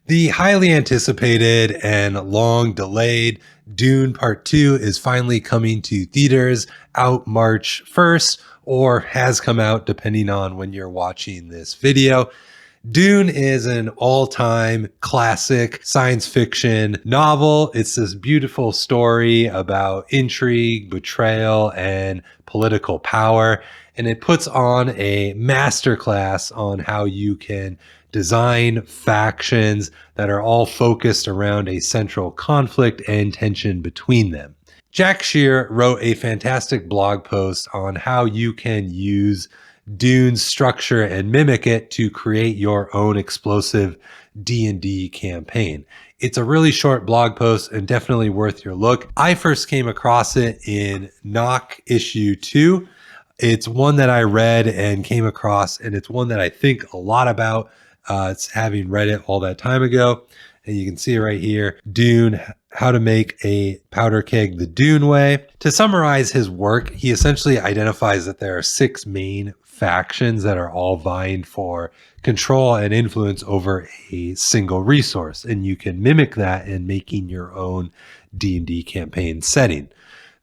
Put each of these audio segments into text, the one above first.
The highly anticipated and long delayed Dune Part 2 is finally coming to theaters out March 1st, or has come out depending on when you're watching this video. Dune is an all-time classic science fiction novel. It's this beautiful story about intrigue, betrayal, and political power. And it puts on a masterclass on how you can design factions that are all focused around a central conflict and tension between them. Jack Shear wrote a fantastic blog post on how you can use Dune's structure and mimic it to create your own explosive D&D campaign. It's a really short blog post and definitely worth your look. I first came across it in Knock issue 2. It's one that I read and came across, and it's one that I think a lot about. It's having read it all that time ago. And you can see it right here, Dune, How to Make a Powder Keg the Dune Way. To summarize his work, he essentially identifies that there are 6 main factions that are all vying for control and influence over a single resource. And you can mimic that in making your own D&D campaign setting.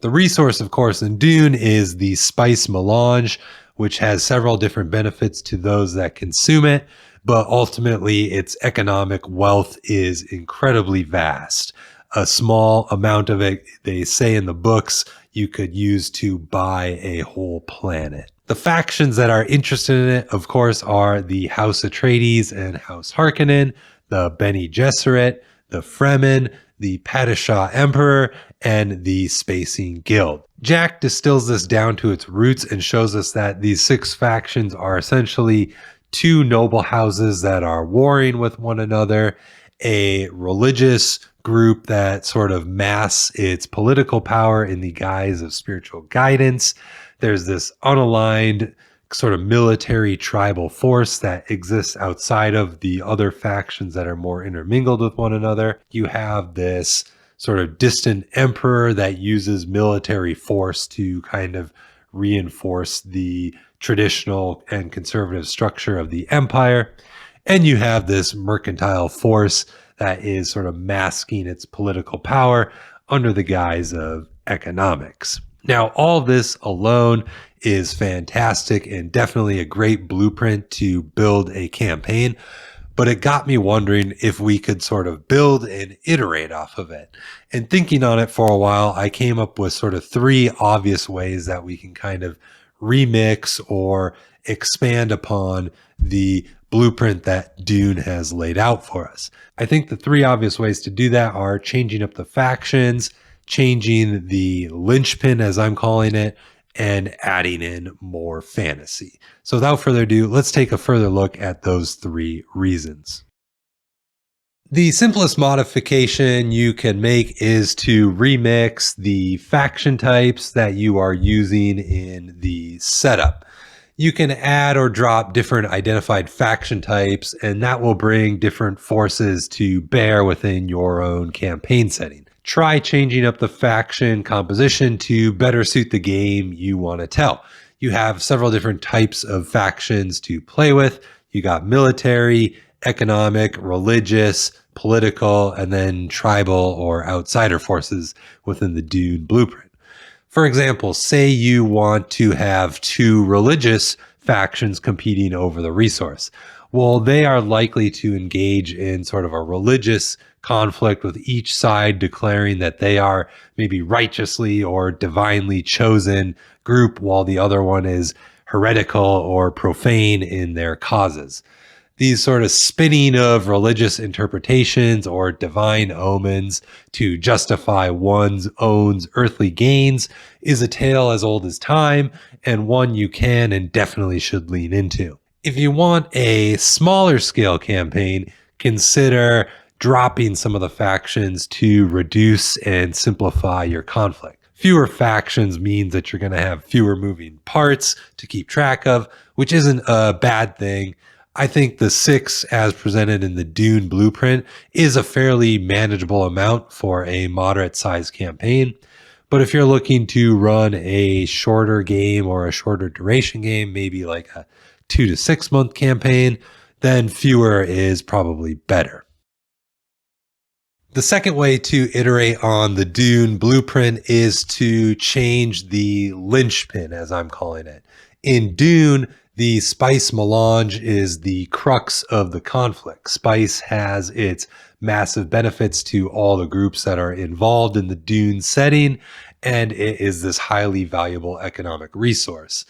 The resource, of course, in Dune is the spice melange, which has several different benefits to those that consume it. But ultimately, its economic wealth is incredibly vast. A small amount of it, they say in the books, you could use to buy a whole planet. The factions that are interested in it, of course, are the House Atreides and House Harkonnen, the Bene Gesserit, the Fremen, the Padishah Emperor, and the Spacing Guild. Jack distills this down to its roots and shows us that these 6 factions are essentially 2 noble houses that are warring with one another, a religious group that sort of masks its political power in the guise of spiritual guidance. There's this unaligned sort of military tribal force that exists outside of the other factions that are more intermingled with one another. You have this sort of distant emperor that uses military force to kind of reinforce the traditional and conservative structure of the empire. And you have this mercantile force that is sort of masking its political power under the guise of economics. Now, all this alone is fantastic and definitely a great blueprint to build a campaign, but it got me wondering if we could sort of build and iterate off of it. And thinking on it for a while, I came up with sort of 3 obvious ways that we can kind of remix or expand upon the blueprint that Dune has laid out for us. I think the 3 obvious ways to do that are changing up the factions, changing the linchpin, as I'm calling it, and adding in more fantasy. So without further ado, let's take a further look at those 3 reasons. The simplest modification you can make is to remix the faction types that you are using in the setup. You can add or drop different identified faction types, and that will bring different forces to bear within your own campaign setting. Try changing up the faction composition to better suit the game you want to tell. You have several different types of factions to play with. You got military, economic, religious, political, and then tribal or outsider forces within the Dune blueprint. For example, say you want to have 2 religious factions competing over the resource. Well, they are likely to engage in sort of a religious conflict, with each side declaring that they are maybe righteously or divinely chosen group, while the other one is heretical or profane in their causes. These sort of spinning of religious interpretations or divine omens to justify one's own earthly gains is a tale as old as time, and one you can and definitely should lean into. If you want a smaller scale campaign, consider dropping some of the factions to reduce and simplify your conflict. Fewer factions means that you're going to have fewer moving parts to keep track of, which isn't a bad thing. I think the 6 as presented in the Dune blueprint is a fairly manageable amount for a moderate sized campaign. But if you're looking to run a shorter game or a shorter duration game, maybe like a 2 to 6 month campaign, then fewer is probably better. The second way to iterate on the Dune blueprint is to change the linchpin, as I'm calling it. In Dune, the spice melange is the crux of the conflict. Spice has its massive benefits to all the groups that are involved in the Dune setting, and it is this highly valuable economic resource.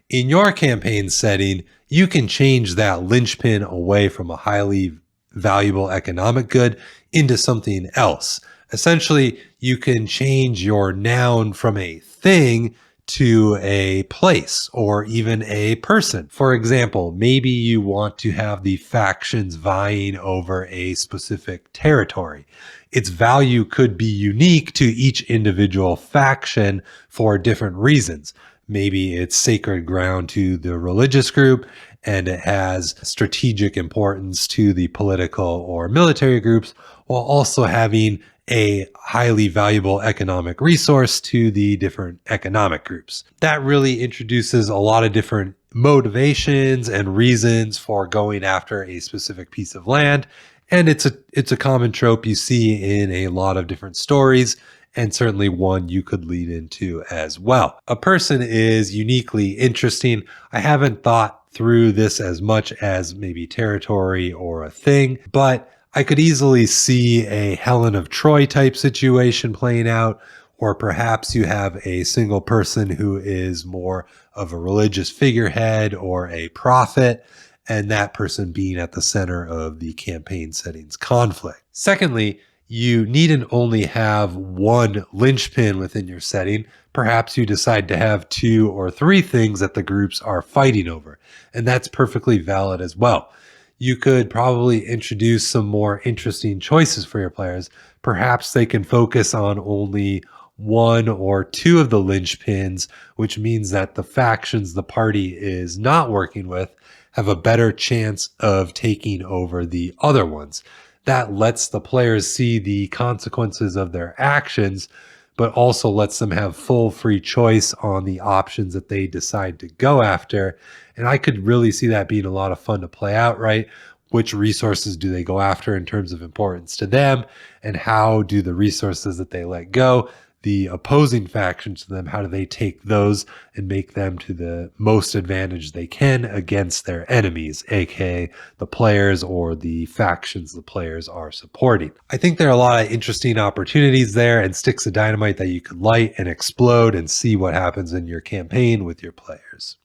In your campaign setting, you can change that linchpin away from a highly valuable economic good into something else. Essentially, you can change your noun from a thing to a place or even a person. For example, maybe you want to have the factions vying over a specific territory. Its value could be unique to each individual faction for different reasons. Maybe it's sacred ground to the religious group, and it has strategic importance to the political or military groups, while also having a highly valuable economic resource to the different economic groups. That really introduces a lot of different motivations and reasons for going after a specific piece of land. And it's a common trope you see in a lot of different stories, and certainly one you could lead into as well. A person is uniquely interesting. I haven't thought through this as much as maybe territory or a thing, but I could easily see a Helen of Troy type situation playing out, or perhaps you have a single person who is more of a religious figurehead or a prophet, and that person being at the center of the campaign setting's conflict. Secondly, you needn't only have one linchpin within your setting. Perhaps you decide to have 2 or 3 things that the groups are fighting over, and that's perfectly valid as well. You could probably introduce some more interesting choices for your players. Perhaps they can focus on only 1 or 2 of the linchpins, which means that the factions the party is not working with have a better chance of taking over the other ones. That lets the players see the consequences of their actions, but also lets them have full free choice on the options that they decide to go after. And I could really see that being a lot of fun to play out, right? Which resources do they go after in terms of importance to them? And how do the resources that they let go, the opposing factions to them, how do they take those and make them to the most advantage they can against their enemies, aka the players or the factions the players are supporting? I think there are a lot of interesting opportunities there and sticks of dynamite that you could light and explode and see what happens in your campaign with your players.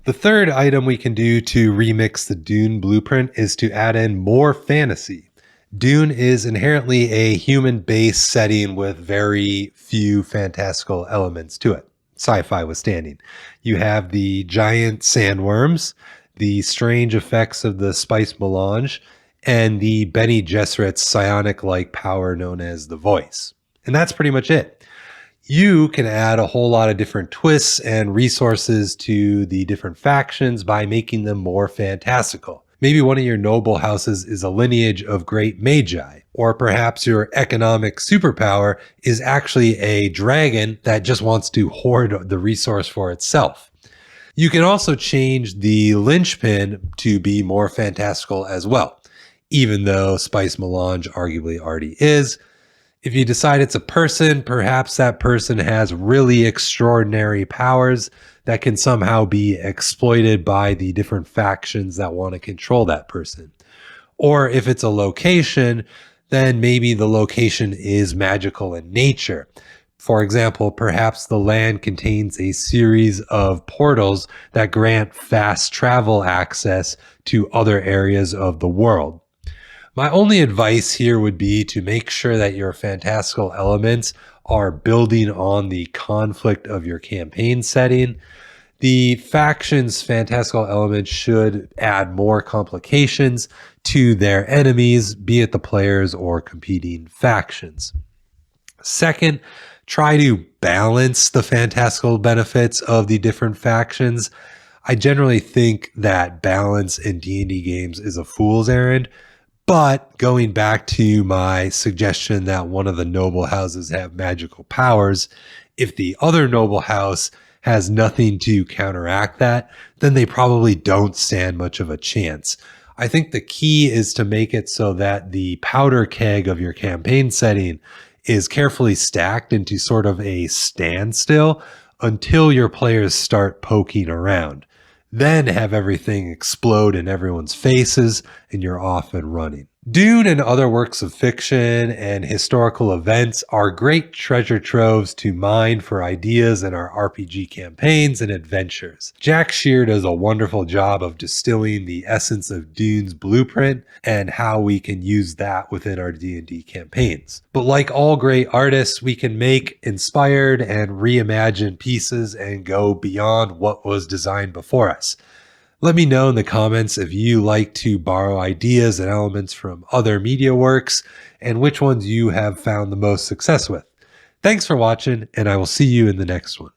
The third item we can do to remix the Dune blueprint is to add in more fantasy. Dune is inherently a human-based setting with very few fantastical elements to it, sci-fi withstanding. You have the giant sandworms, the strange effects of the spice melange, and the Bene Gesserit's psionic-like power known as the Voice. And that's pretty much it. You can add a whole lot of different twists and resources to the different factions by making them more fantastical. Maybe one of your noble houses is a lineage of great magi, or perhaps your economic superpower is actually a dragon that just wants to hoard the resource for itself. You can also change the linchpin to be more fantastical as well, even though Spice Melange arguably already is. If you decide it's a person, perhaps that person has really extraordinary powers that can somehow be exploited by the different factions that want to control that person. Or if it's a location, then maybe the location is magical in nature. For example, perhaps the land contains a series of portals that grant fast travel access to other areas of the world. My only advice here would be to make sure that your fantastical elements are building on the conflict of your campaign setting. The faction's fantastical elements should add more complications to their enemies, be it the players or competing factions. Second, try to balance the fantastical benefits of the different factions. I generally think that balance in D&D games is a fool's errand. But going back to my suggestion that one of the noble houses have magical powers, if the other noble house has nothing to counteract that, then they probably don't stand much of a chance. I think the key is to make it so that the powder keg of your campaign setting is carefully stacked into sort of a standstill until your players start poking around. Then have everything explode in everyone's faces and you're off and running. Dune and other works of fiction and historical events are great treasure troves to mine for ideas in our RPG campaigns and adventures. Jack Shear does a wonderful job of distilling the essence of Dune's blueprint and how we can use that within our D&D campaigns. But like all great artists, we can make inspired and reimagined pieces and go beyond what was designed before us. Let me know in the comments if you like to borrow ideas and elements from other media works and which ones you have found the most success with. Thanks for watching, and I will see you in the next one.